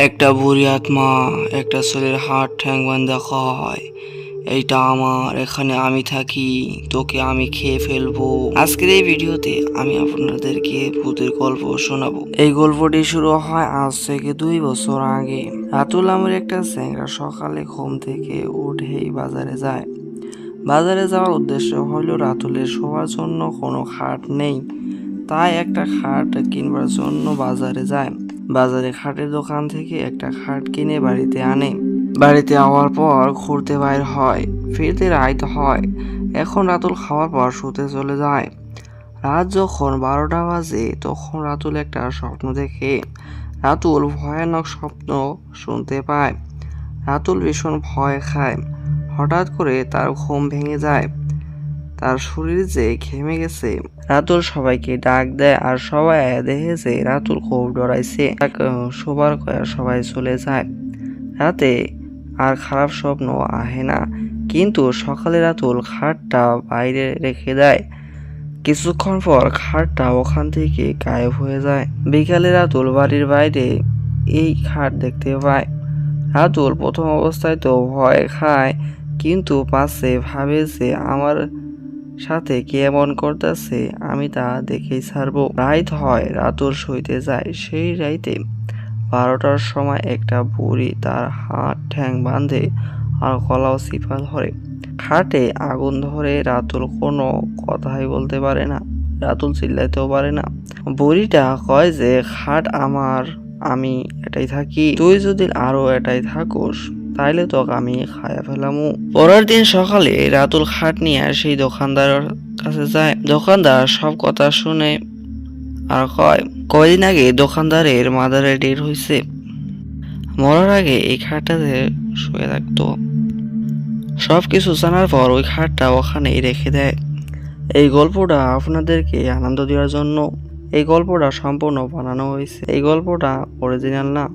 একটা বুড়ি আত্মা একটা ছেলের হাত ঠ্যাং বান্ধা হয়, এইটা আমার, এখানে আমি থাকি, তোকে আমি খেয়ে ফেলবো। আজকের এই ভিডিওতে আমি আপনাদেরকে ভূতের গল্প শোনাবো। এই গল্পটি শুরু হয় আজ থেকে 2 বছর আগে। রাতুল নামের একটা চ্যাংড়া সকালে ঘুম থেকে উঠেই বাজারে যায়। বাজারে যাওয়ার উদ্দেশ্য হলো রাতুলের শোয়ার জন্য কোনো খাট নেই, তাই একটা খাট কিনবার জন্য বাজারে যায়। বাজারে খাটের দোকান থেকে একটা খাট কিনে বাড়িতে আনে। বাড়িতে আওয়ার পর ঘুরতে বাইর হয়, ফিরতে রাত হয়। এখন রাতুল খাওয়ার পর শুতে চলে যায়। রাত যখন 12টা বাজে তখন রাতুল একটা স্বপ্ন দেখে। রাতুল ভয়ানক স্বপ্ন শুনতে পায়। রাতুল ভীষণ ভয় খায়। হঠাৎ করে তার ঘুম ভেঙে যায়। তার শরীর যে ঘেমে গেছে। রাতুল সবাইকে ডাক দেয় আর সবাই দেখেছে রাতুল খুব ডরাইছে। শোবার কয়া সবাই চলে যায়। রাতে আর খারাপ স্বপ্ন আহে না, কিন্তু সকালে রাতুল খাটটা বাইরে রেখে দেয়। কিছুক্ষণ পর খাটটা ওখান থেকে গায়েব হয়ে যায়। বিকালে রাতুল বাড়ির বাইরে এই খাট দেখতে পায়। রাতুল প্রথম অবস্থায় তো ভয় খায়, কিন্তু পাশে ভাবে যে আমার সাথে কে এমন করতেছে, আমি তা দেখেই ছাড়বো। রাত হয়, রাতুল শুইতে যায়। সেই রাইতে 12টার সময় একটা বুড়ি তার হাত ঠ্যাং বাঁধে আর গলাও চিপা ধরে। খাটে আগুন ধরে। রাতুল কোনো কথাই বলতে পারে না, রাতুল চিল্লাইতেও পারে না। বুড়িটা কয় যে খাট আমার, আমি এটাই থাকি, তুই যদি আরো এটাই থাকুস তাইলে তোকে আমি খায়া ফেলামু। পরের দিন সকালে রাতুল খাট নিয়ে সেই দোকানদারের কাছে যায়। দোকানদার সব কথা শুনে আর কয়, কয়দিন আগে দোকানদারের মাদারে ডেট হয়েছে, মরার আগে এই খাটটাতে শুয়ে থাকতো। সবকিছু জানার পর ওই খাটটা ওখানেই রেখে দেয়। এই গল্পটা আপনাদেরকে আনন্দ দেওয়ার জন্য এই গল্পটা সম্পূর্ণ বানানো হয়েছে। এই গল্পটা অরিজিনাল না।